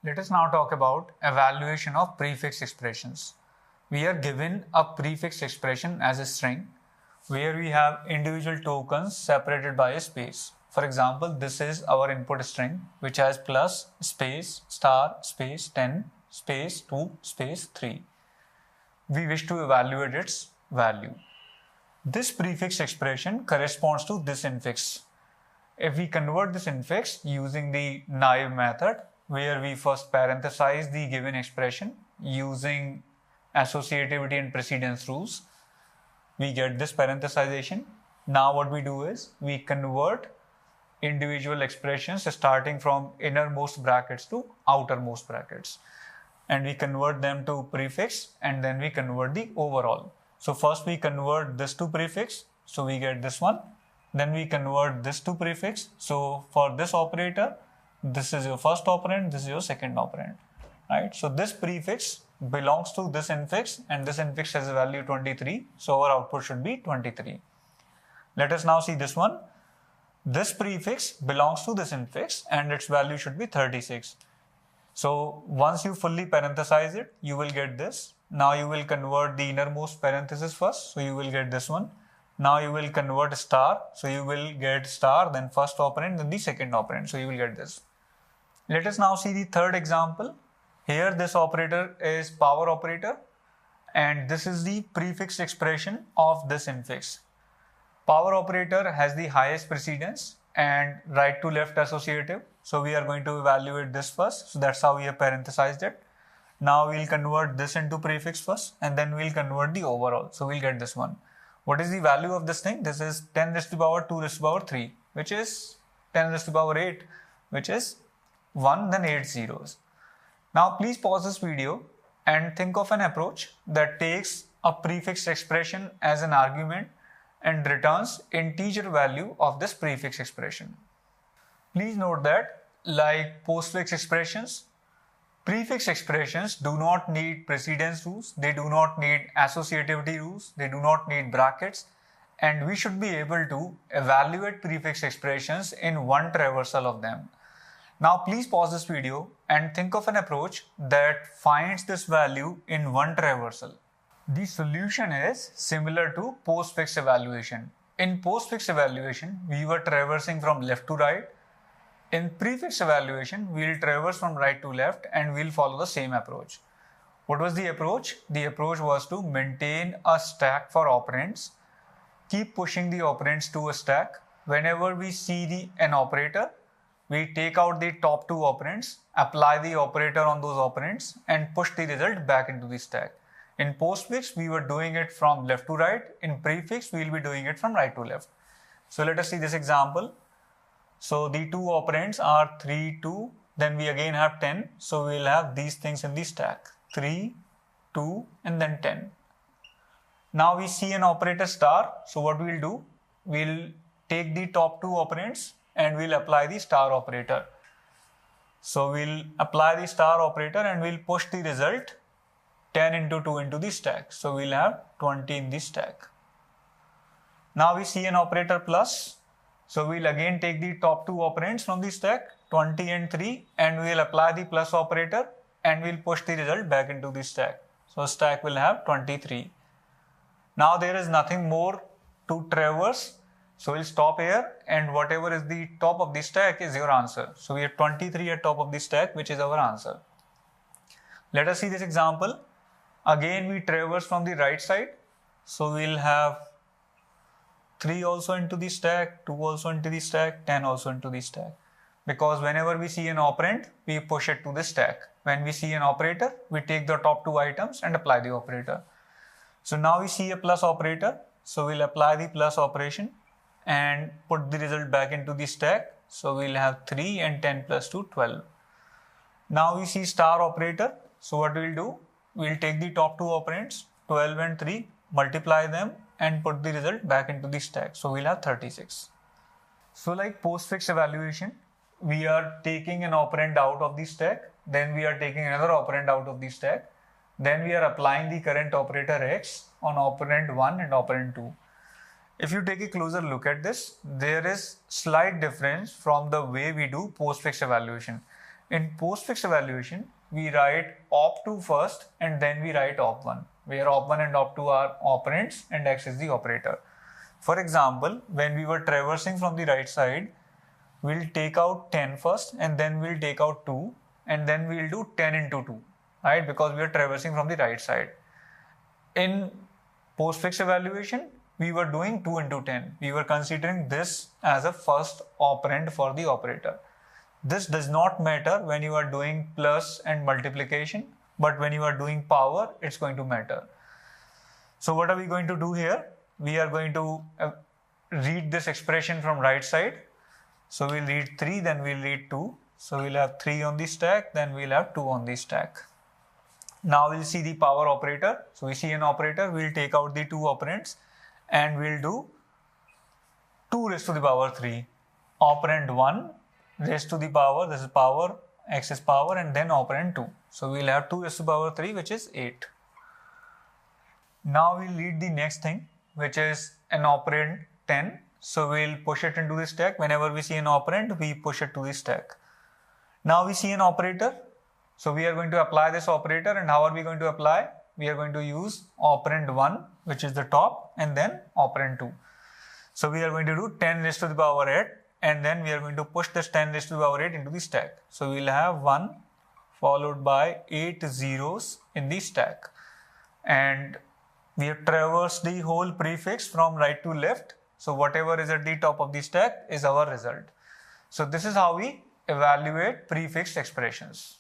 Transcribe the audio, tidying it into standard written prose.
Let us now talk about evaluation of prefix expressions. We are given a prefix expression as a string where we have individual tokens separated by a space. For example, this is our input string which has plus, space, star, space, 10, space, 2, space, 3. We wish to evaluate its value. This prefix expression corresponds to this infix. If we convert this infix using the naive method, where we first parenthesize the given expression using associativity and precedence rules, we get this parenthesization. Now what we do is we convert individual expressions starting from innermost brackets to outermost brackets, and we convert them to prefix, and then we convert the overall. So first we convert this to prefix, so we get this one. Then we convert this to prefix. So for this operator, this is your first operand, this is your second operand, right? So this prefix belongs to this infix, and this infix has a value 23. So our output should be 23. Let us now see this one. This prefix belongs to this infix, and its value should be 36. So once you fully parenthesize it, you will get this. Now you will convert the innermost parenthesis first, so you will get this one. Now you will convert a star, so you will get star, then first operand, then the second operand, so you will get this. Let us now see the third example. Here this operator is power operator, and this is the prefix expression of this infix. Power operator has the highest precedence and right to left associative, so we are going to evaluate this first, so that's how we have parenthesized it. Now we'll convert this into prefix first, and then we'll convert the overall, so we'll get this one. What is the value of this thing? This is 10 raised to the power 2 raised to the power 3, which is 10 raised to the power 8, which is 1, then 8 zeros. Now please pause this video and think of an approach that takes a prefix expression as an argument and returns integer value of this prefix expression. Please note that, like postfix expressions, prefix expressions do not need precedence rules, they do not need associativity rules, they do not need brackets, and we should be able to evaluate prefix expressions in one traversal of them. Now please pause this video and think of an approach that finds this value in one traversal. The solution is similar to postfix evaluation. In postfix evaluation, we were traversing from left to right. In prefix evaluation, we'll traverse from right to left, and we'll follow the same approach. What was the approach? The approach was to maintain a stack for operands, keep pushing the operands to a stack. Whenever we see an operator, we take out the top two operands, apply the operator on those operands, and push the result back into the stack. In postfix, we were doing it from left to right. In prefix, we will be doing it from right to left. So let us see this example. So the two operands are 3, 2, then we again have 10. So we will have these things in the stack, 3, 2, and then 10. Now we see an operator star. So what we will do? We will take the top two operands and we will apply the star operator. So we will apply the star operator and we will push the result 10 into 2 into the stack. So we will have 20 in the stack. Now we see an operator plus. So we will again take the top two operands from the stack, 20 and 3, and we will apply the plus operator and we will push the result back into the stack. So stack will have 23. Now there is nothing more to traverse. So we'll stop here, and whatever is the top of the stack is your answer. So we have 23 at top of the stack, which is our answer. Let us see this example. Again, we traverse from the right side. So we'll have 3 also into the stack, 2 also into the stack, 10 also into the stack. Because whenever we see an operand, we push it to the stack. When we see an operator, we take the top two items and apply the operator. So now we see a plus operator. So we'll apply the plus operation and put the result back into the stack. So we'll have 3 and 10 plus 2, 12. Now we see star operator. So what we'll do? We'll take the top two operands, 12 and 3, multiply them and put the result back into the stack. So we'll have 36. So like postfix evaluation, we are taking an operand out of the stack, then we are taking another operand out of the stack, then we are applying the current operator x on operand 1 and operand 2. If you take a closer look at this, there is slight difference from the way we do postfix evaluation. In postfix evaluation, we write op2 first and then we write op1, where op1 and op2 are operands and x is the operator. For example, when we were traversing from the right side, we'll take out 10 first and then we'll take out 2 and then we'll do 10 into 2, right? Because we are traversing from the right side. In postfix evaluation, we were doing 2 into 10. We were considering this as a first operand for the operator. This does not matter when you are doing plus and multiplication, but when you are doing power, it's going to matter. So what are we going to do here? We are going to read this expression from right side. So we'll read 3, then we'll read 2. So we'll have 3 on the stack, then we'll have 2 on the stack. Now we'll see the power operator. So we see an operator, we'll take out the 2 operands and we'll do 2 raised to the power 3. Operand 1 raised to the power, this is power, x is power, and then operand 2. So we'll have 2 raised to the power 3, which is 8. Now we'll read the next thing, which is an operand 10. So we'll push it into the stack. Whenever we see an operand, we push it to the stack. Now we see an operator. So we are going to apply this operator, and how are we going to apply? We are going to use operand 1, which is the top, and then operand 2. So we are going to do 10 raised to the power 8, and then we are going to push this 10 raised to the power 8 into the stack. So we'll have 1 followed by 8 zeros in the stack. And we have traversed the whole prefix from right to left. So whatever is at the top of the stack is our result. So this is how we evaluate prefixed expressions.